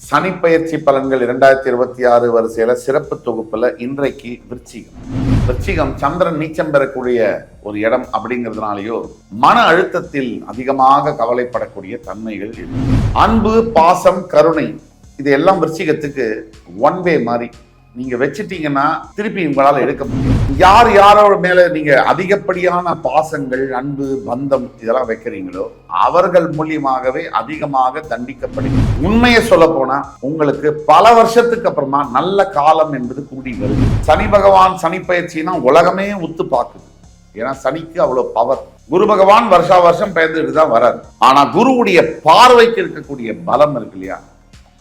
சனிப்பெயர்ச்சி பலன்கள் 2026 வரிசையில சிறப்பு தொகுப்புல இன்றைக்கு விருச்சிகம் சந்திரன் நீச்சம் பெறக்கூடிய ஒரு இடம் அப்படிங்கிறதுனாலயோ மன அழுத்தத்தில் அதிகமாக கவலைப்படக்கூடிய தன்மைகள் இருக்கு. அன்பு, பாசம், கருணை இது எல்லாம் விருச்சிகத்துக்கு ஒன் வே மாதிரி நீங்க வச்சிட்டீங்கன்னா திருப்பி உங்களால எடுக்க முடியும். யார் யாரோட மேல நீங்க அதிகப்படியான பாசங்கள், அன்பு, பந்தம் இதெல்லாம் வைக்கிறீங்களோ அவர்கள் மூலியமாகவே அதிகமாக தண்டிக்கப்படுகிறது. உண்மையை சொல்ல போனா உங்களுக்கு பல வருஷத்துக்கு அப்புறமா நல்ல காலம் என்பது கூடி வருது. சனி பகவான் சனி பயிற்சினா உலகமே உத்து பார்க்குது. ஏன்னா சனிக்கு அவ்வளவு பவர். குரு பகவான் வருஷா வருஷம் பெயர்ந்துட்டு தான் வராது. ஆனா குருவுடைய பார்வைக்கு இருக்கக்கூடிய பலம் இருக்கு இல்லையா,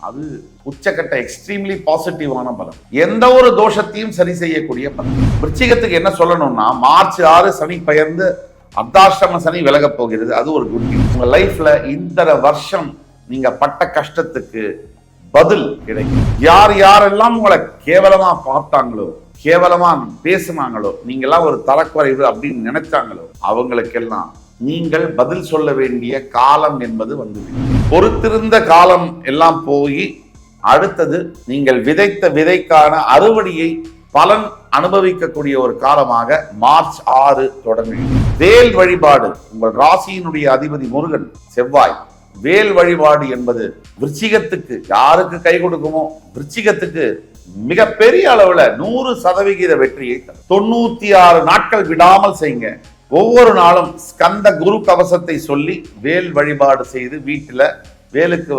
அது உச்சக்கட்ட எக்ஸ்ட்ரீம்லி பாசிட்டிவான பலம். எந்த ஒரு தோஷத்தையும் சரி செய்யக்கூடிய பலம். விருச்சிகத்துக்கு என்ன சொல்லணும்னா, மார்ச் 6 சனி பெயர்ந்து அர்த்தாஷ்டம சனி விலக போகிறது. அது ஒரு குட் நியூஸ். உங்க லைஃப்ல இந்த வருஷம் நீங்க பட்ட கஷ்டத்துக்கு பதில் கிடைக்கும். யார் யாரெல்லாம் உங்களை கேவலமா பார்த்தாங்களோ, கேவலமா பேசுனாங்களோ, நீங்கெல்லாம் ஒரு தரக்குறைவு அப்படின்னு நினைச்சாங்களோ அவங்களுக்கெல்லாம் நீங்கள் பதில் சொல்ல வேண்டிய காலம் என்பது வந்து பொறுத்திருந்த காலம் எல்லாம் போய் அடுத்தது நீங்கள் விதைத்த விதைக்கான அறுவடையை பலன் அனுபவிக்கக்கூடிய ஒரு காலமாக மார்ச் 6 தொடங்குகிறது. வேல் வழிபாடு, உங்கள் ராசியினுடைய அதிபதி முருகன் செவ்வாய், வேல் வழிபாடு என்பது விருச்சிகத்துக்கு யாருக்கு கை கொடுக்குமோ விருச்சிகத்துக்கு மிகப்பெரிய அளவுல 100% வெற்றியை 96 நாட்கள் விடாமல் செய்யுங்க. ஒவ்வொரு நாளும் ஸ்கந்த குரு கவசத்தை சொல்லி வேல் வழிபாடு செய்து வீட்டில் வேலுக்கு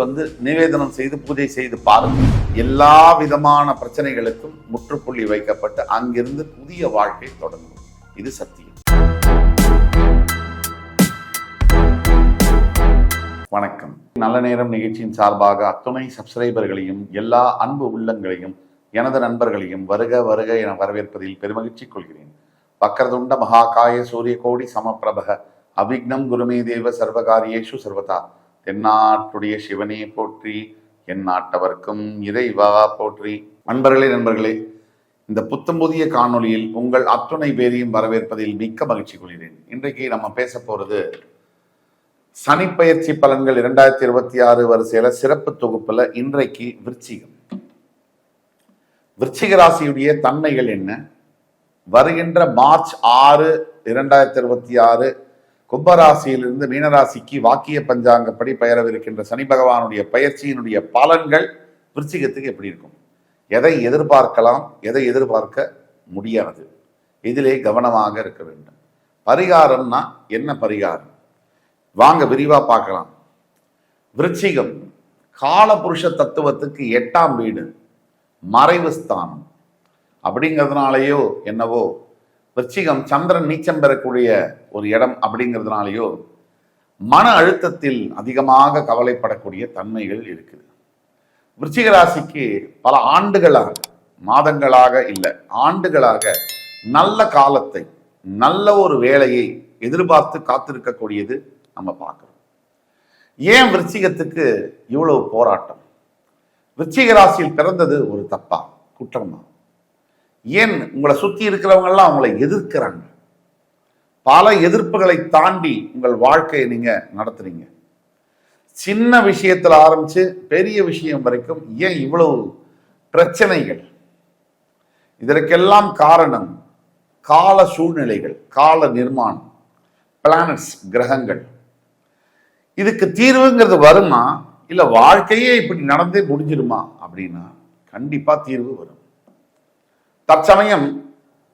நிவேதனம் செய்து பூஜை செய்து பாருங்க. எல்லா விதமான பிரச்சனைகளுக்கும் முற்றுப்புள்ளி வைக்கப்பட்டு அங்கிருந்து புதிய வாழ்க்கை தொடங்கும். இது சத்தியம். வணக்கம். நல்ல நேரம் நிகழ்ச்சியின் சார்பாக அத்துணை சப்ஸ்கிரைபர்களையும் எல்லா அன்பு உள்ளங்களையும் எனது நண்பர்களையும் வருக வருக என வரவேற்பதில் பெருமகிழ்ச்சி கொள்கிறேன். வக்கரதுண்ட மகாகாய சூரிய கோடி சமப்பிரபக அவிக்னம் குருமே தேவ சர்வகாரியேஷு சர்வதா. தென்னாட்டுடைய சிவனே போற்றி, என் நாட்டவர்க்கும் இறைவா போற்றி. நண்பர்களே, இந்த புத்தம் புதிய காணொலியில் உங்கள் அத்துணை பேரையும் வரவேற்பதில் மிக்க மகிழ்ச்சி கொள்கிறேன். இன்றைக்கு நம்ம பேச போறது சனிப்பெயர்ச்சி பலன்கள் 2026 வரிசையில சிறப்பு தொகுப்புல இன்றைக்கு விருச்சிக ராசியுடைய தன்மைகள் என்ன, வருகின்ற மார்ச் 6 2026 கும்பராசியிலிருந்து மீனராசிக்கு வாக்கிய பஞ்சாங்கப்படி பெயரவிருக்கின்ற சனி பகவானுடைய பயிற்சியினுடைய பலன்கள் விருச்சிகத்துக்கு எப்படி இருக்கும், எதை எதிர்பார்க்கலாம், எதை எதிர்பார்க்க முடியாது, இதிலே கவனமாக இருக்க வேண்டும். பரிகாரம்னா என்ன பரிகாரம், வாங்க விரிவா பார்க்கலாம். விருச்சிகம் காலபுருஷ தத்துவத்துக்கு 8ஆம் வீடு, மறைவு ஸ்தானம். அப்படிங்கிறதுனாலயோ என்னவோ விருச்சிகம் சந்திரன் நீச்சம் பெறக்கூடிய ஒரு இடம் அப்படிங்கிறதுனாலயோ மன அழுத்தத்தில் அதிகமாக கவலைப்படக்கூடிய தன்மைகள் இருக்குது. விருச்சிக ராசிக்கு பல ஆண்டுகளாக, மாதங்களாக இல்லை ஆண்டுகளாக நல்ல காலத்தை, நல்ல ஒரு வேலையை எதிர்பார்த்து காத்திருக்கக்கூடியது நம்ம பார்க்கிறோம். ஏன் விருச்சிகத்துக்கு இவ்வளவு போராட்டம்? விருச்சிக ராசியில் பிறந்தது ஒரு தப்பா, குற்றமா? ஏன் உங்களை சுத்தி இருக்கிறவங்கெல்லாம் அவங்களை எதிர்க்கிறாங்க? பல எதிர்ப்புகளை தாண்டி உங்கள் வாழ்க்கையை நீங்க நடத்துறீங்க. சின்ன விஷயத்துல ஆரம்பிச்சு பெரிய விஷயம் வரைக்கும் ஏன் இவ்வளவு பிரச்சனைகள்? இதற்கெல்லாம் காரணம் கால சூழ்நிலைகள், கால நிர்மாணம், பிளானட்ஸ், கிரகங்கள். இதுக்கு தீர்வுங்கிறது வருமா, இல்ல வாழ்க்கையே இப்படி நடந்தே முடிஞ்சிருமா அப்படின்னா கண்டிப்பா தீர்வு வரும். தற்சமயம்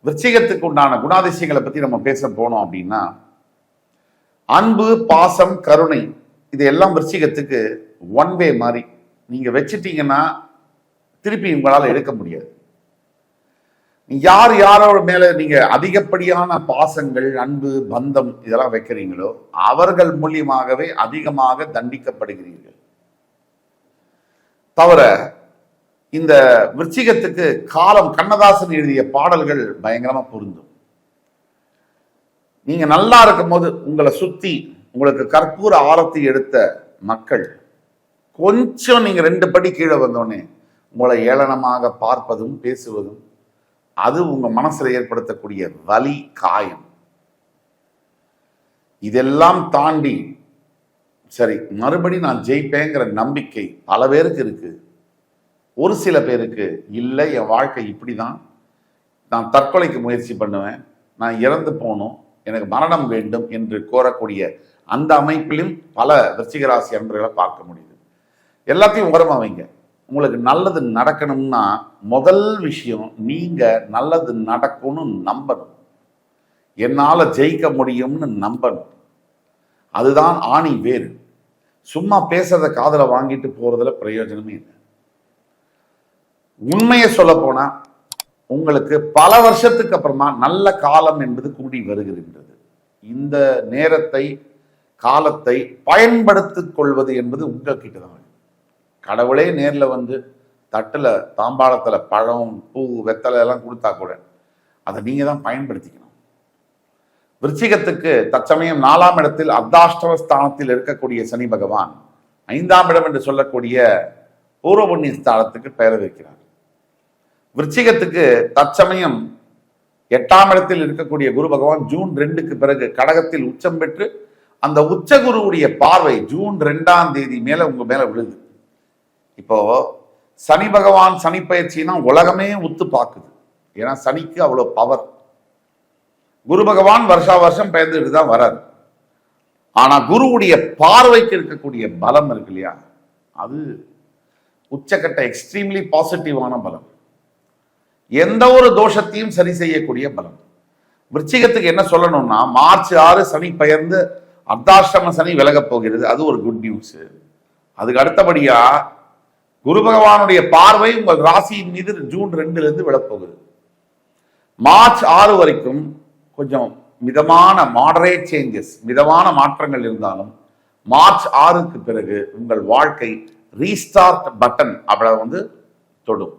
விருச்சிகத்துக்கு உண்டான குணாதிசயங்களை பத்தி நம்ம பேச போனோம் அப்படின்னா, அன்பு, பாசம், கருணை இது எல்லாம் விருச்சிகத்துக்கு ஒன் வே மாதிரி நீங்க வச்சிட்டீங்கன்னா திருப்பி உங்களால எடுக்க முடியாது. யார் யாரோட மேல நீங்க அதிகப்படியான பாசங்கள், அன்பு, பந்தம் இதெல்லாம் வைக்கிறீங்களோ அவர்கள் மூலியமாகவே அதிகமாக தண்டிக்கப்படுகிறீர்கள். தவிர இந்த விருச்சிகத்துக்கு காலம், கண்ணதாசன் எழுதிய பாடல்கள் பயங்கரமா பொருந்தும். நீங்க நல்லா இருக்கும் போது உங்களை சுத்தி உங்களுக்கு கற்பூர ஆரத்தி எடுத்த மக்கள் கொஞ்சம் நீங்க 2 படி கீழே வந்தோடனே உங்களை ஏளனமாக பார்ப்பதும் பேசுவதும், அது உங்க மனசுல ஏற்படுத்தக்கூடிய வலி, காயம். இதெல்லாம் தாண்டி சரி மறுபடி நான் ஜெயிப்பேங்கிற நம்பிக்கை பல பேருக்கு இருக்கு. ஒரு சில பேருக்கு இல்லை, என் வாழ்க்கை இப்படிதான், நான் தற்கொலைக்கு முயற்சி பண்ணுவேன், நான் இறந்து போகணும், எனக்கு மரணம் வேண்டும் என்று கோரக்கூடிய அந்த அமைப்பிலும் பல விருச்சிக ராசி அன்பர்களை பார்க்க முடியுது. எல்லாத்தையும் உரமா வைங்க. உங்களுக்கு நல்லது நடக்கணும்னா முதல் விஷயம், நீங்க நல்லது நடக்கும்னு நம்பணும், என்னால ஜெயிக்க முடியும்னு நம்பணும். அதுதான் ஆணி வேறு. சும்மா பேசுறத காதல வாங்கிட்டு போறதுல பிரயோஜனமே இல்லை. உண்மையை சொல்ல போனா உங்களுக்கு பல வருஷத்துக்கு அப்புறமா நல்ல காலம் என்பது கூடி வருகின்றது. இந்த நேரத்தை, காலத்தை பயன்படுத்திக் கொள்வது என்பது உங்ககிட்ட தான். கடவுளே நேர்ல வந்து தட்டுல தாம்பாளத்துல பழம், பூ, வெத்தலை எல்லாம் கொடுத்தா கூட அதை நீங்க தான் பயன்படுத்திக்கணும். விருச்சிகத்துக்கு தற்சமயம் 4ஆம் இடத்தில் அர்த்தாஷ்டம ஸ்தானத்தில் இருக்கக்கூடிய சனி பகவான் 5ஆம் இடம் என்று சொல்லக்கூடிய பூர்வ புண்ணிய ஸ்தானத்துக்கு பெயர் வைக்கிறார். விருச்சிகத்துக்கு தற்சமயம் 8ஆம் இடத்தில் இருக்கக்கூடிய குரு பகவான் ஜூன் 2க்கு பிறகு கடகத்தில் உச்சம் பெற்று அந்த உச்ச குருவுடைய பார்வை ஜூன் 2ஆம் தேதி மேல உங்க மேல விழுது. இப்போ சனி பகவான் சனி பயிற்சினா உலகமே உத்து பார்க்குது. ஏன்னா சனிக்கு அவ்வளவு பவர். குரு பகவான் வருஷா வருஷம் பெயர்ந்துட்டு தான் வராது. ஆனா குருவுடைய பார்வைக்கு இருக்கக்கூடிய பலம் இருக்கு இல்லையா, அது உச்சக்கட்ட எக்ஸ்ட்ரீம்லி பாசிட்டிவான பலம். எந்த ஒரு தோஷத்தையும் சரி செய்யக்கூடிய பலம். விருச்சிகத்துக்கு என்ன சொல்லணும்னா, மார்ச் 6 சனி பெயர்ந்து அர்த்தாஷ்டம சனி விலகப் போகிறது. அது ஒரு குட் நியூஸ். அதுக்கு அடுத்தபடியா குரு பகவானுடைய பார்வை உங்கள் ராசியின் மீது ஜூன் 2 விழப்போகுது. மார்ச் 6 வரைக்கும் கொஞ்சம் மிதமான மாடரேட் சேஞ்சஸ், மிதமான மாற்றங்கள் இருந்தாலும் மார்ச் 6க்கு பிறகு உங்கள் வாழ்க்கை ரீஸ்டார்ட் பட்டன் அப்படி வந்து தொடும்.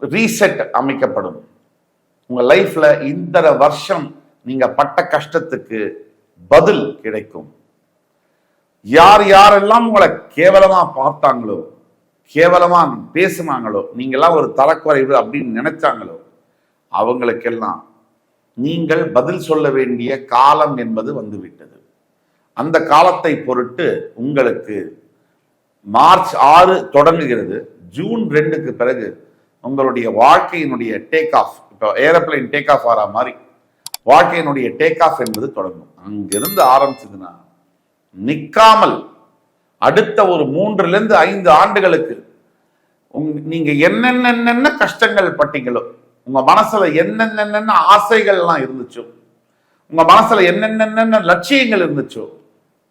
ரீசெட் அமைக்கப்படும். உங்க லைஃப்ல இந்த வருஷம் நீங்க பட்ட கஷ்டத்துக்கு பதில் கிடைக்கும். யார் யாரெல்லாம் உங்களை கேவலமா பார்த்தாங்களோ, கேவலமா பேசுனாங்களோ, நீங்கெல்லாம் ஒரு தரக்குறைவு அப்படின்னு நினைச்சாங்களோ, அவங்களுக்கெல்லாம் நீங்கள் பதில் சொல்ல வேண்டிய காலம் என்பது வந்துவிட்டது. அந்த காலத்தை பொருட்டு உங்களுக்கு மார்ச் 6 தொடங்குகிறது. ஜூன் 2க்கு பிறகு உங்களுடைய வாழ்க்கையினுடைய டேக் ஆஃப், இப்போ ஏரோப்ளைன் டேக் ஆஃப் ஆற மாதிரி வாழ்க்கையினுடைய டேக் ஆஃப் என்பது தொடங்கும். அங்கிருந்து ஆரம்பிச்சதுன்னா நிக்காமல் அடுத்த ஒரு 3 to 5 ஆண்டுகளுக்கு நீங்க என்னென்ன கஷ்டங்கள் பட்டீங்களோ, உங்க மனசுல என்னென்ன ஆசைகள் எல்லாம் இருந்துச்சோ, உங்க மனசுல என்னென்ன லட்சியங்கள் இருந்துச்சோ,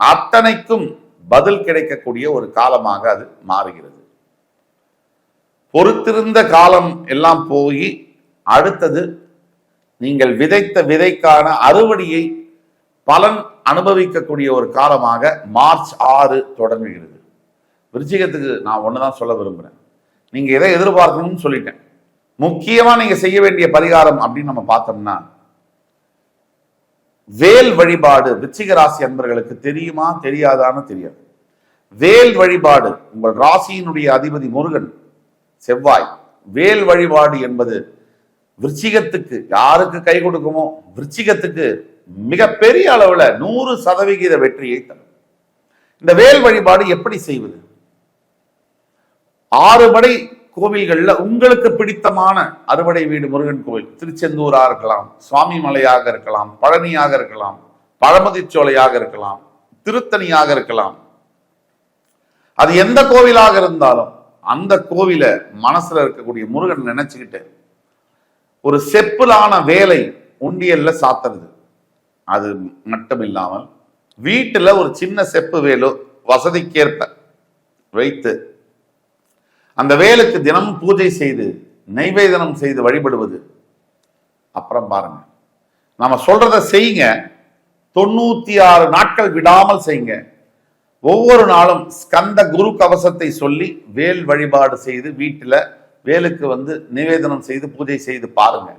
அத்தனைக்கும் பதில் கிடைக்கக்கூடிய ஒரு காலமாக அது மாறுகிறது. பொறுத்திருந்த காலம் எல்லாம் போய் அடுத்தது நீங்கள் விதைத்த விதைக்கான அறுவடையை பலன் அனுபவிக்கக்கூடிய ஒரு காலமாக மார்ச் 6 தொடங்குகிறது. விருச்சிகத்துக்கு நான் ஒண்ணுதான் சொல்ல விரும்புறேன். நீங்க எதை எதிர்பார்க்கணும்னு சொல்லிட்டேன். முக்கியமா நீங்க செய்ய வேண்டிய பரிகாரம் அப்படின்னு நம்ம பார்த்தோம்னா, வேல் வழிபாடு. விருச்சிக ராசி அன்பர்களுக்கு தெரியுமா தெரியாதான்னு தெரியாது. வேல் வழிபாடு, உங்கள் ராசியினுடைய அதிபதி முருகன் செவ்வாய், வேல் வழிபாடு என்பது விருச்சிகத்துக்கு யாருக்கு கை கொடுக்குமோ விருச்சிகத்துக்கு மிகப்பெரிய அளவுல 100% வெற்றியை தரும். இந்த வேல் வழிபாடு எப்படி செய்வது? 6 படை கோவில்கள்ல உங்களுக்கு பிடித்தமான அறுபடை வீடு முருகன் கோவில், திருச்செந்தூரா இருக்கலாம், சுவாமி மலையாக இருக்கலாம், பழனியாக இருக்கலாம், பழமுதிர்ச்சோலையாக இருக்கலாம், திருத்தணியாக இருக்கலாம், அது எந்த கோவிலாக இருந்தாலும் அந்த கோவில மனசுல இருக்கக்கூடிய முருகன் நினைச்சுக்கிட்டு ஒரு செப்புலான வேலை உண்டியல்ல சாத்துறது. அது மட்டும் இல்லாமல் வீட்டுல ஒரு சின்ன செப்பு வேலோ வசதிக்கேற்ப வைத்து அந்த வேலுக்கு தினமும் பூஜை செய்து நைவேதனம் செய்து வழிபடுவது. அப்புறம் பாருங்க, நாம சொல்றத செய்யுங்க. 96 நாட்கள் விடாமல் செய்யுங்க. ஒவ்வொரு நாளும் ஸ்கந்த குரு கவசத்தை சொல்லி வேல் வழிபாடு செய்து வீட்டுல வேலுக்கு வந்து நிவேதனம் செய்து பூஜை செய்து பாருங்க.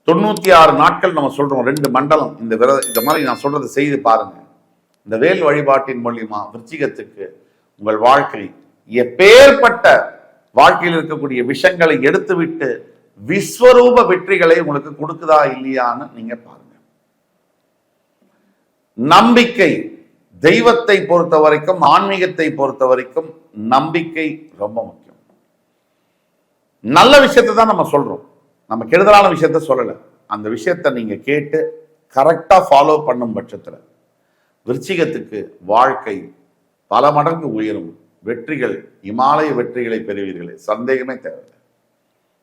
96 நாட்கள் நம்ம சொல்றோம், 2 மண்டலம் இந்த மாதிரி நான் சொல்றதை செய்து பாருங்க. இந்த வேல் வழிபாட்டின் மூலியமா விருச்சிகத்துக்கு உங்கள் வாழ்க்கை எப்பேற்பட்ட வாழ்க்கையில் இருக்கக்கூடிய விஷயங்களை எடுத்துவிட்டு விஸ்வரூப வெற்றிகளை உங்களுக்கு கொடுக்குதா இல்லையான்னு நீங்க பாருங்க. நம்பிக்கை, தெய்வத்தை பொறுத்த வரைக்கும், ஆன்மீகத்தை பொறுத்த வரைக்கும் நம்பிக்கை ரொம்ப முக்கியம். நல்ல விஷயத்தை தான் நம்ம சொல்றோம், நம்ம கெடுதலான விஷயத்த சொல்லலை. அந்த விஷயத்தை நீங்க கேட்டு கரெக்டா ஃபாலோ பண்ணும் பட்சத்தில் விருச்சிகத்துக்கு வாழ்க்கை பல மடங்கு உயரும். வெற்றிகள், இமாலய வெற்றிகளை பெறுவீர்களே, சந்தேகமே தேவையில்லை.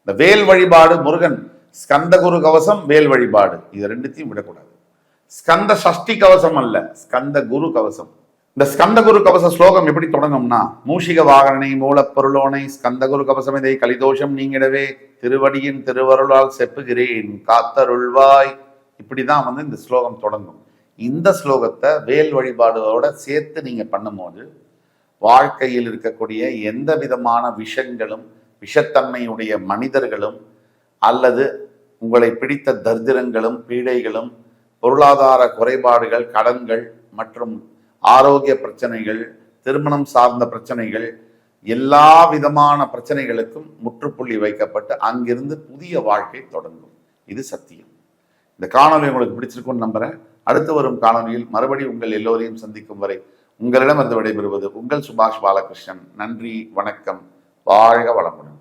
இந்த வேல் வழிபாடு, முருகன் ஸ்கந்த குரு கவசம், வேல் வழிபாடு, இது ரெண்டுத்தையும் விடக்கூடாது. ஸ்கந்த சஷ்டி கவசம் அல்ல, ஸ்கந்த குரு கவசம். இந்த ஸ்கந்த குரு கவச ஸ்லோகம் எப்படி தொடங்கும்னா, மூஷிக வாகனனை மூலப்பொருளோனை ஸ்கந்த குரு கவசம் இதை கலிதோஷம் நீங்கிடவே திருவடியின் திருவருளால் செப்புகிறேன் காத்தருள்வாய். இப்படிதான் இந்த ஸ்லோகம் தொடங்கும். இந்த ஸ்லோகத்தை வேல் வழிபாடோட சேர்த்து நீங்க பண்ணும்போது வாழ்க்கையில் இருக்கக்கூடிய எந்த விதமான விஷங்களும், விஷத்தன்மையுடைய மனிதர்களும், அல்லது உங்களை பிடித்த தரித்திரங்களும், பீடைகளும், பொருளாதார குறைபாடுகள், கடன்கள் மற்றும் ஆரோக்கிய பிரச்சனைகள், திருமணம் சார்ந்த பிரச்சனைகள், எல்லா விதமான பிரச்சனைகளுக்கும் முற்றுப்புள்ளி வைக்கப்பட்டு அங்கிருந்து புதிய வாழ்க்கை தொடங்கும். இது சத்தியம். இந்த காணொலி உங்களுக்கு பிடிச்சிருக்கும்னு நம்புறேன். அடுத்து வரும் காணொலியில் மறுபடியும் உங்கள் எல்லோரையும் சந்திக்கும் வரை உங்களிடம் இருந்து விடைபெறுவது உங்கள் சுபாஷ் பாலகிருஷ்ணன். நன்றி, வணக்கம், வாழ்க வளமுடன்.